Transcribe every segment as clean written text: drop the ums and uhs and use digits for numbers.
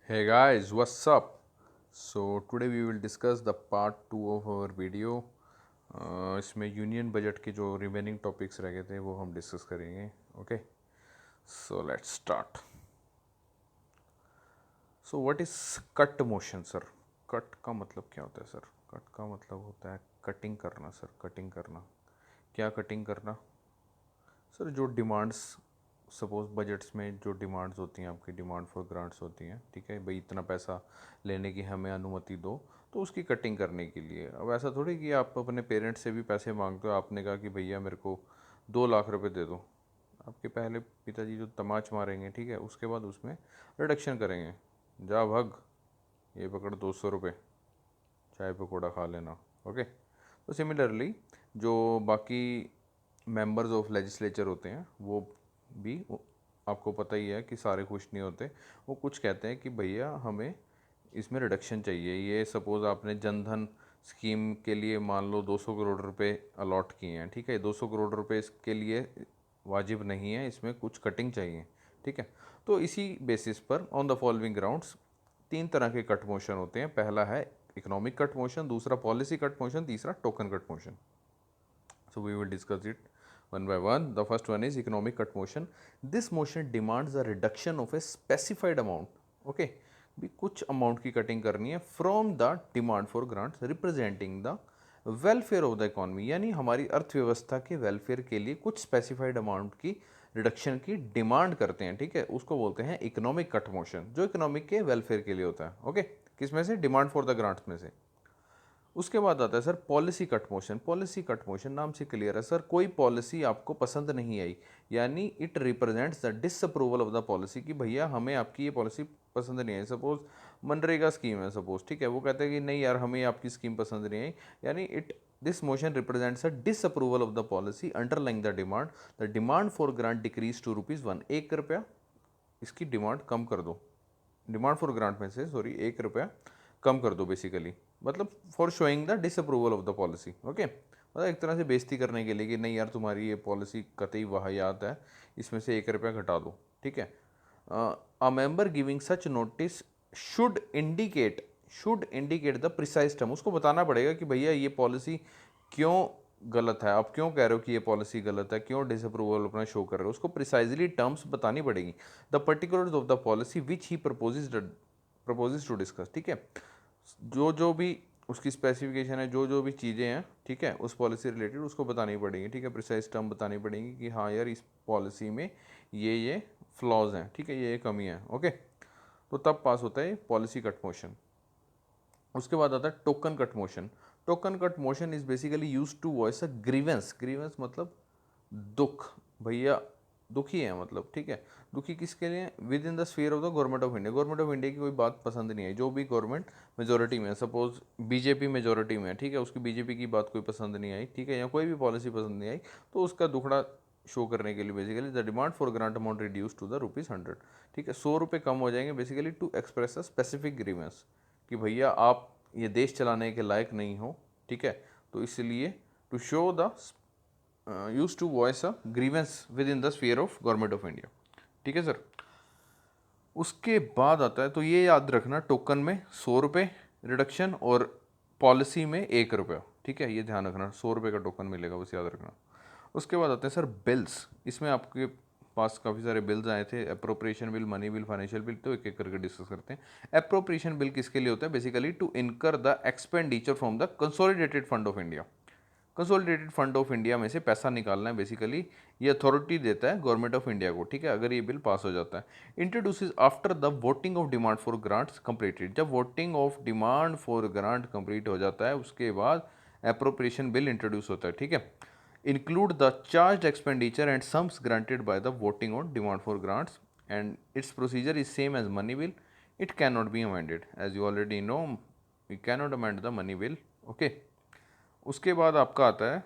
Hey guys, what's up? So today we will discuss the part 2 of our video. इसमें union budget के जो remaining topics रह गए थे वो हम डिस्कस करेंगे. Okay, so let's start. So what is cut motion sir? Cut का मतलब क्या होता है सर? कट का मतलब होता है कटिंग करना सर. कटिंग करना, क्या कटिंग करना सर? जो डिमांड्स, सपोज बजट्स में जो डिमांड्स होती हैं, आपकी डिमांड फॉर ग्रांट्स होती हैं, ठीक है भाई, इतना पैसा लेने की हमें अनुमति दो, तो उसकी कटिंग करने के लिए. अब ऐसा थोड़ी कि आप अपने पेरेंट्स से भी पैसे मांगते हो. आपने कहा कि भैया मेरे को 2 लाख रुपए दे दो. आपके पहले पिताजी जो तमाच मारेंगे, ठीक है, उसके बाद उसमें रिडक्शन करेंगे. जा भग, ये पकड़ 200 रुपये, चाय पकौड़ा खा लेना. ओके, तो सिमिलरली जो बाकी मेंबर्स ऑफ लेजिस्लेचर होते हैं वो भी, आपको पता ही है कि सारे खुश नहीं होते. वो कुछ कहते हैं कि भैया हमें इसमें रिडक्शन चाहिए. ये सपोज़ आपने जनधन स्कीम के लिए मान लो 200 करोड़ रुपए अलॉट किए हैं, ठीक है. 200 करोड़ रुपए इसके लिए वाजिब नहीं है, इसमें कुछ कटिंग चाहिए, ठीक है. तो इसी बेसिस पर ऑन द फॉलोइंग ग्राउंड्स 3 तरह के कट मोशन होते हैं. पहला है इकोनॉमिक कट मोशन, दूसरा पॉलिसी कट मोशन, तीसरा token cut motion. So we will discuss it one by one. The first one is economic cut motion. This motion demands a reduction of a specified amount. Okay, भी कुछ amount की cutting करनी है from the demand for grants representing the welfare of the economy. यानी हमारी अर्थव्यवस्था के welfare के लिए कुछ स्पेसिफाइड अमाउंट की रिडक्शन की डिमांड करते हैं, ठीक है. उसको बोलते हैं इकोनॉमिक कट मोशन, जो इकोनॉमिक के वेलफेयर के लिए होता है. ओके, किस में से? डिमांड फॉर द ग्रांट्स में से. उसके बाद आता है sir policy cut motion. Policy cut motion नाम से क्लियर है सर, कोई पॉलिसी आपको पसंद नहीं आई, यानी it represents the disapproval of the policy, कि भैया हमें आपकी ये पॉलिसी पसंद नहीं आई. सपोज मनरेगा स्कीम है सपोज, ठीक है, वो कहते हैं कि नहीं यार हमें आपकी स्कीम पसंद नहीं आई, यानी it this motion represents a disapproval of the policy underlying the demand. The demand for grant decrease to ₹1. 1 रुपया इसकी डिमांड कम कर दो. डिमांड फॉर ग्रांट में से सॉरी 1 रुपया कम कर दो बेसिकली. मतलब for showing the disapproval of the policy. Okay, मतलब एक तरह से बेइज्जती करने के लिए कि नहीं यार तुम्हारी ये पॉलिसी कतई वाहियात है, इसमें से 1 रुपया घटा दो, ठीक है. A member giving such notice should indicate the precise term. उसको बताना पड़ेगा कि भैया ये पॉलिसी क्यों गलत है, आप क्यों कह रहे हो कि ये पॉलिसी गलत है, क्यों डिसअप्रूवल अपना शो कर रहे हो. उसको प्रिसाइजली टर्म्स बतानी पड़ेगी. The particulars of the policy which he proposes to discuss, ठीक है. जो जो भी उसकी स्पेसिफिकेशन है, जो जो भी चीज़ें हैं, ठीक है, उस पॉलिसी रिलेटेड उसको बतानी पड़ेंगी, ठीक है. प्रिसाइज टर्म बतानी पड़ेंगी कि हाँ यार इस पॉलिसी में ये फ्लॉज हैं, ठीक है, ये कमी है. ओके, तो तब पास होता है पॉलिसी कट मोशन. उसके बाद आता है token cut motion. Token cut motion is basically use to voice a grievance. Grievance मतलब दुख, भैया दुखी है मतलब, ठीक है. दुखी किसके लिए? With in the sphere of the government of India. Government of India की कोई बात पसंद नहीं है, जो भी गवर्नमेंट मेजोरिटी में है, सपोज बीजेपी मेजोरिटी में है, ठीक है, उसकी बीजेपी की बात कोई पसंद नहीं आई, ठीक है, या कोई भी पॉलिसी पसंद नहीं आई, तो उसका दुखड़ा शो करने के लिए basically the demand for grant amount reduce to the ₹100, ठीक है. 100 रुपये कम हो जाएंगे basically to express a specific grievance, कि भैया आप ये देश चलाने के लायक नहीं हो, ठीक है. तो इसलिए to show the use to voice a grievance within the sphere of government of India, ठीक है सर. उसके बाद आता है, तो ये याद रखना, टोकन में 100 रुपये रिडक्शन और पॉलिसी में 1 रुपया, ठीक है, ये ध्यान रखना. 100 रुपये का टोकन मिलेगा, बस याद रखना. उसके बाद आते हैं सर बिल्स. इसमें आपके पास काफ़ी सारे बिल्स आए थे, appropriation bill, money bill, financial bill. तो एक एक करके डिस्कस करते हैं. अप्रोप्रिएशन बिल किसके लिए होता है? Basically to incur the expenditure from the consolidated fund of India. Consolidated fund of India में से पैसा निकालना है बेसिकली, ये अथॉरिटी देता है गवर्नमेंट ऑफ इंडिया को, ठीक है, अगर ये बिल पास हो जाता है. Introduces after the voting of demand for grants completed. जब voting of demand for grant complete हो जाता है उसके बाद अप्रोप्रिएशन बिल इंट्रोड्यूस होता है, ठीक है. Include the charge expenditure and sums granted by the voting on demand for grants and its procedure is same as money bill. It can not be amended as you already know. We can not amend the money bill. Okay, उसके बाद आपका आता है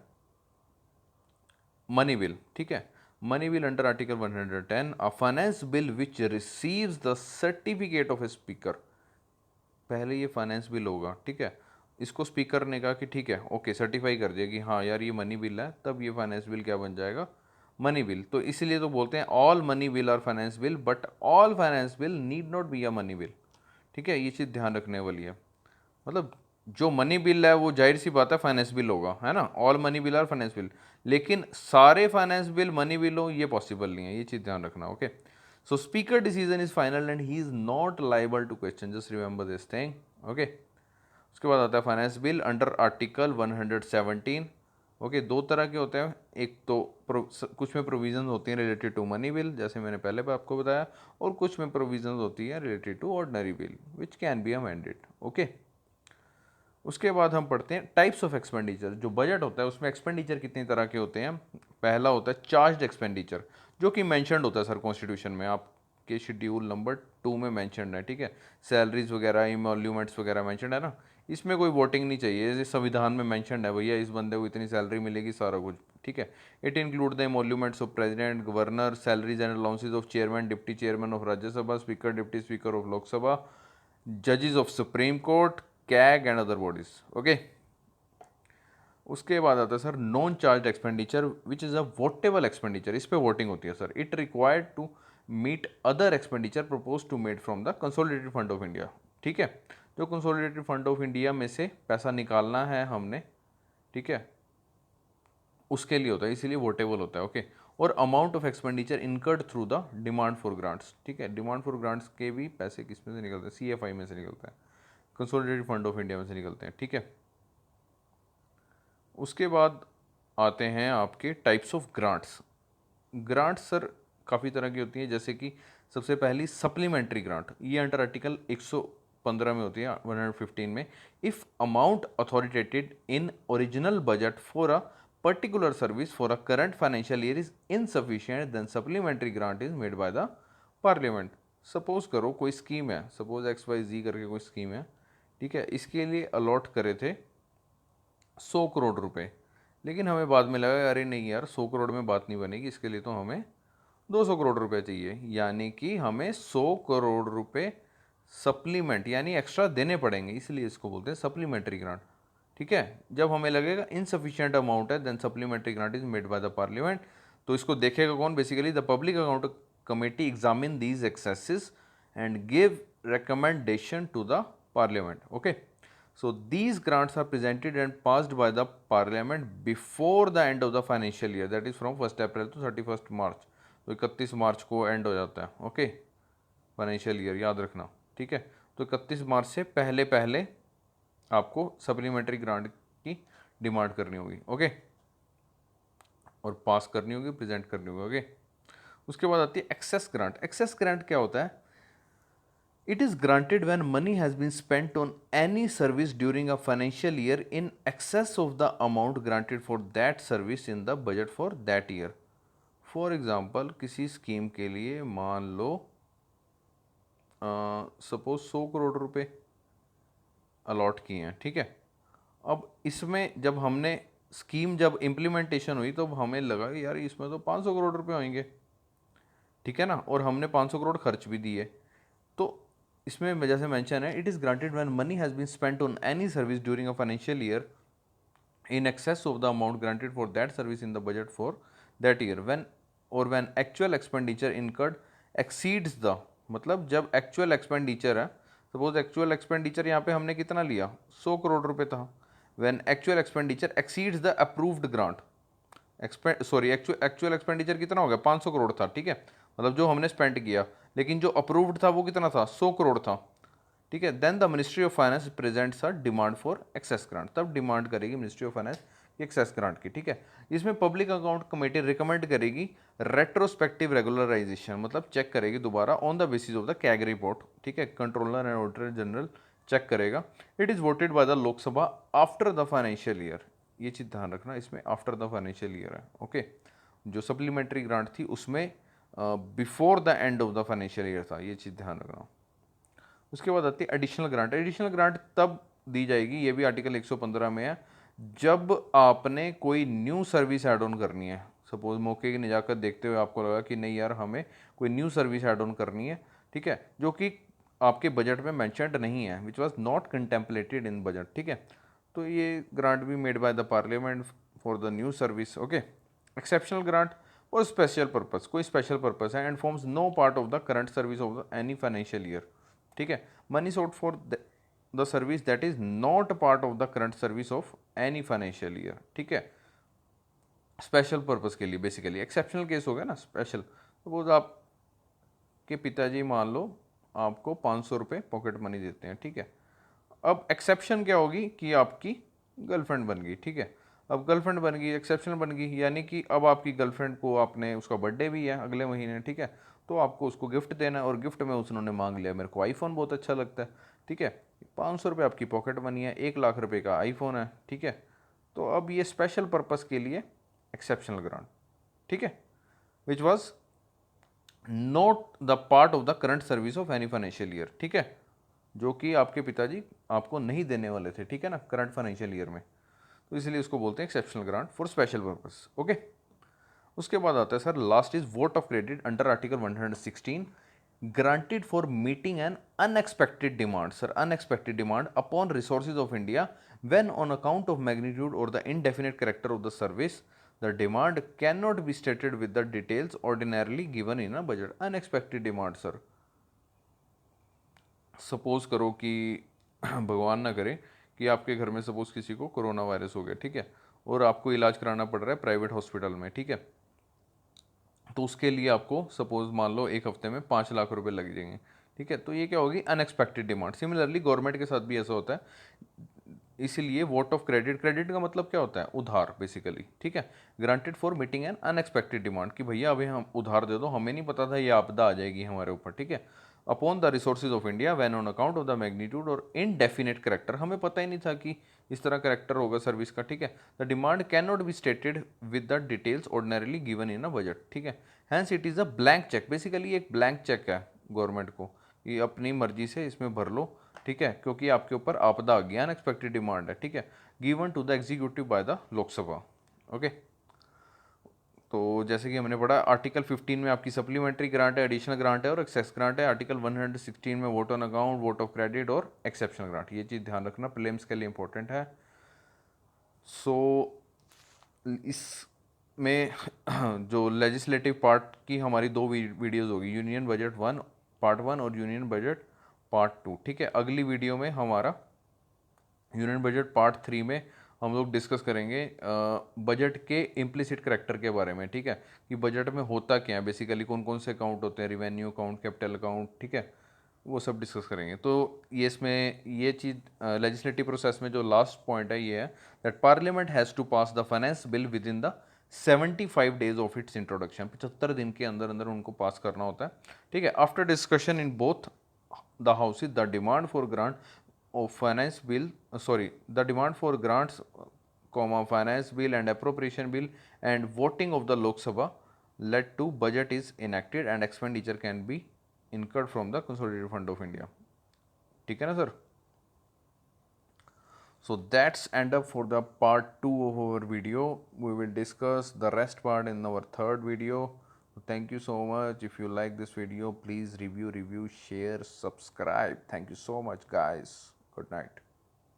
money bill, ठीक है. Money bill under article 110, a finance bill which receives the certificate of a speaker. पहले ये finance bill होगा, ठीक है, इसको स्पीकर ने कहा कि ठीक है ओके सर्टिफाई कर दिया कि हाँ यार ये मनी बिल है, तब ये फाइनेंस बिल क्या बन जाएगा? Money bill. तो इसीलिए तो बोलते हैं all money bill are finance bill, but all finance bill need not be a money bill. ठीक है, ये चीज़ ध्यान रखने वाली है। मतलब जो मनी बिल है वो जाहिर सी बात है फाइनेंस बिल होगा, है ना, ऑल मनी बिल और फाइनेंस बिल, लेकिन सारे फाइनेंस बिल मनी बिल हो ये पॉसिबल नहीं है, ये चीज़ ध्यान रखना। Okay, so speaker decision is final and he is not liable to question, just remember this thing. Okay, उसके बाद आता है finance bill under article 117। Okay, दो तरह के होते हैं, एक तो कुछ में प्रोविजन होती हैं रिलेटेड टू मनी बिल, जैसे मैंने पहले भी आपको बताया, और कुछ में प्रोविजन होती है related to ordinary bill which can be amended. Okay, उसके बाद हम पढ़ते हैं टाइप्स ऑफ एक्सपेंडिचर। जो बजट होता है उसमें एक्सपेंडिचर कितनी तरह के होते हैं। पहला होता है चार्ज एक्सपेंडिचर, जो कि मैंशनड होता है सर कॉन्स्टिट्यूशन में, आपके शेड्यूल नंबर 2 में मैंशनड है। ठीक है, सैलरीज वगैरह इमोल्यूमेंट्स वगैरह मैंशनड है ना, इसमें कोई वोटिंग नहीं चाहिए, जैसे संविधान में मैंशनड है भैया इस बंदे को इतनी सैलरी मिलेगी, सारा कुछ। ठीक है, it include the emoluments of president, governor, salaries and allowances of chairman, deputy chairman of Rajya Sabha, speaker, deputy speaker of Lok Sabha, जजेस of supreme court, CAG and other bodies. Okay, उसके बाद आता है sir non charge expenditure which is a votable expenditure, इस पे वोटिंग होती है sir. It required to meet other expenditure propose to made from the consolidated fund of India. ठीक है, जो कंसोलिडेटेड फंड ऑफ इंडिया में से पैसा निकालना है हमने, ठीक है, उसके लिए होता है, इसीलिए वोटेबल होता है। ओके, और amount of expenditure incurred through the demand for grants. ठीक है, डिमांड फॉर ग्रांट्स के भी पैसे किस में से निकलते हैं, CFI में से निकलता है, कंसोलिडेटेड फंड ऑफ इंडिया में से निकलते हैं। ठीक है, उसके बाद आते हैं आपके types of grants. Grants sir काफ़ी तरह की होती हैं, जैसे कि सबसे पहली सप्लीमेंट्री ग्रांट, ये अंडर आर्टिकल 115 में होती है, 115 में। If amount authoritated in original budget for a particular service for a current financial year is insufficient then supplementary grant is made by the parliament. Suppose करो कोई स्कीम है, suppose XYZ करके कोई scheme है, ठीक है, इसके लिए अलॉट करे थे 100 करोड़ रुपए, लेकिन हमें बाद में लगा अरे नहीं यार 100 करोड़ में बात नहीं बनेगी, इसके लिए तो हमें 200 करोड़ रुपए चाहिए, यानी कि हमें 100 करोड़ रुपए सप्लीमेंट यानी एक्स्ट्रा देने पड़ेंगे, इसलिए इसको बोलते हैं सप्लीमेंट्री ग्रांट। ठीक है, जब हमें लगेगा इनसफिशिएंट अमाउंट है then supplementary grant is made by the parliament. तो इसको देखेगा कौन, basically the public account committee examine these excesses and give recommendation to the parliament. Okay, so these grants are presented and passed by the parliament before the end of the financial year, that is from 1st April to 31st March। तो 31 मार्च को and हो जाता है। Okay, financial year याद रखना। ठीक है, तो 31 मार्च से पहले पहले आपको सप्लीमेंट्री ग्रांट की डिमांड करनी होगी। ओके, और पास करनी होगी, प्रेजेंट करनी होगी। ओके, उसके बाद आती है एक्सेस ग्रांट। एक्सेस ग्रांट क्या होता है, it is granted when money has been spent on any service during a financial year in excess of the amount granted for that service in the budget for that year। For example किसी scheme के लिए मान लो suppose 100 crore रुपए allot किए हैं। ठीक है, अब इसमें जब हमने स्कीम जब इम्प्लीमेंटेशन हुई तो हमें लगा कि यार इसमें तो 500 करोड़ रुपए होंगे, ठीक है ना, और हमने 500 करोड़ खर्च भी दिए। तो इसमें जैसे मेंशन है, it is granted when money has been spent on any service during a financial year in excess of the amount granted for that service in the budget for that year when or when actual expenditure incurred exceeds the, मतलब जब actual expenditure है, suppose actual expenditure यहाँ पे हमने कितना लिया 100 करोड़ रुपए था, when actual expenditure exceeds the approved grant, actual expenditure कितना हो गया 500 करोड़ था। ठीक है, मतलब जो हमने स्पेंड किया, लेकिन जो अप्रूव्ड था वो कितना था 100 करोड़ था। ठीक है, then the ministry of finance presents a demand for excess grant, तब डिमांड करेगी ministry of finance excess grant की। ठीक है, इसमें पब्लिक अकाउंट कमेटी रिकमेंड करेगी रेट्रोस्पेक्टिव रेगुलराइजेशन, मतलब चेक करेगी दोबारा on the basis of the CAG report. ठीक है, controller and auditor general check करेगा। It is voted by the Lok Sabha after the financial year, ये चीज़ ध्यान रखना, इसमें आफ्टर द फाइनेंशियल ईयर है। ओके, जो सप्लीमेंट्री ग्रांट थी उसमें before the end of the financial year था, ये चीज़ ध्यान रखना। उसके बाद आती है एडिशनल ग्रांट। एडिशनल ग्रांट तब दी जाएगी, ये भी आर्टिकल 115 में है, जब आपने कोई न्यू सर्विस ऐड ऑन करनी है। सपोज मौके की नज़ाकत देखते हुए आपको लगा कि नहीं यार हमें कोई न्यू सर्विस ऐड ऑन करनी है, ठीक है, जो कि आपके बजट में मैंशनड नहीं है, which was not contemplated in budget. ठीक है, तो ये ग्रांट भी made by the parliament for the new service. Okay, exceptional grant और स्पेशल पर्पस, कोई स्पेशल पर्पस है and forms no part of the current service of the any financial year. ठीक है। Money sought for the service that is not part of the current service of any financial year, ठीक है। Special purpose के लिए basically, exceptional case हो गया ना special. Suppose आपके पिताजी मान लो आपको 500 रुपये पॉकेट मनी देते हैं, ठीक है। अब एक्सेप्शन क्या होगी कि आपकी गर्लफ्रेंड बन गई, ठीक है। अब गर्लफ्रेंड बन गई, एक्सेप्शन बन गई, यानी कि अब आपकी गर्लफ्रेंड को आपने, उसका बर्थडे भी है अगले महीने, ठीक है, तो आपको उसको गिफ्ट देना है, और गिफ्ट में उसने मांग लिया मेरे को आईफोन बहुत अच्छा लगता है, ठीक है। 500 रुपये आपकी पॉकेट मनी है, 1 लाख रुपये का आईफोन है, ठीक है। तो अब ये स्पेशल पर्पस के लिए एक्सेप्शनल ग्रांट, ठीक है, which was not the part of the current service of any financial year, ठीक है, जो कि आपके पिताजी आपको नहीं देने वाले थे, ठीक है ना, करंट फाइनेंशियल ईयर में। तो इसलिए उसको बोलते हैं exceptional grant for special purpose, okay. उसके बाद आता है sir last is vote of credit under article 116 granted for meeting an unexpected demand. Sir unexpected demand upon resources of India when on account of magnitude और the indefinite character of the service the demand can not be stated with the details ordinarily given in a budget. Unexpected demand sir, suppose करो कि भगवान ना करे कि आपके घर में सपोज किसी को कोरोना वायरस हो गया, ठीक है, और आपको इलाज कराना पड़ रहा है प्राइवेट हॉस्पिटल में, ठीक है। तो उसके लिए आपको सपोज मान लो 1 हफ्ते में 5 लाख रुपए लग जाएंगे, ठीक है। तो ये क्या होगी, अनएक्सपेक्टेड डिमांड। सिमिलरली गवर्नमेंट के साथ भी ऐसा होता है, इसीलिए वोट ऑफ क्रेडिट, क्रेडिट का मतलब क्या होता है, उधार बेसिकली, ठीक है। Granted for meeting an unexpected demand, कि भैया अभी हम उधार दे दो, हमें नहीं पता था ये आपदा आ जाएगी हमारे ऊपर, ठीक है। Upon the resources of India when on account of the magnitude और इनडेफिनेट करेक्टर, हमें पता ही नहीं था कि इस तरह करेक्टर होगा सर्विस का, ठीक है। The demand can not be stated with the details ordinarily given in a budget, ठीक है। Hence it is a blank cheque, basically एक ब्लैंक चेक है गवर्नमेंट को, ये अपनी मर्जी से इसमें भर लो, ठीक है, क्योंकि आपके ऊपर आपदा आ गया, अनएक्सपेक्टेड डिमांड है, ठीक है, given to the executive by the Lok Sabha, okay. तो जैसे कि हमने पढ़ा आर्टिकल 15 में आपकी सप्लीमेंट्री ग्रांट है, एडिशनल ग्रांट है और एक्सेस ग्रांट है। आर्टिकल 116 में vote on account, vote of credit और एक्सेप्शनल ग्रांट, ये चीज़ ध्यान रखना, प्रीलिम्स के लिए इंपॉर्टेंट है। सो इसमें जो लेजिस्लेटिव पार्ट की हमारी 2 वीडियोज़ होगी, यूनियन बजट 1 पार्ट 1 और यूनियन बजट पार्ट 2, ठीक है। अगली वीडियो में हमारा यूनियन बजट पार्ट 3 में हम लोग डिस्कस करेंगे बजट के इम्प्लिसिट करेक्टर के बारे में, ठीक है, कि बजट में होता क्या है बेसिकली, कौन कौन से अकाउंट होते हैं, रिवेन्यू अकाउंट, कैपिटल अकाउंट, ठीक है, वो सब डिस्कस करेंगे। तो ये इसमें ये चीज़ लेजिस्लेटिव प्रोसेस में जो लास्ट पॉइंट है ये है that parliament has to pass the finance bill within the 75 days of its introduction, 75 दिन के अंदर अंदर उनको पास करना होता है, ठीक है। After discussion in both the house is the demand for grant of finance bill, the demand for grants comma finance bill and appropriation bill and voting of the Lok Sabha led to budget is enacted and expenditure can be incurred from the consolidated fund of India, ठीक है ना sir. So that's end up for the part 2 of our video. We will discuss the rest part in our third video. Thank you so much. If you like this video, please review, share, subscribe. Thank you so much, guys. Good night.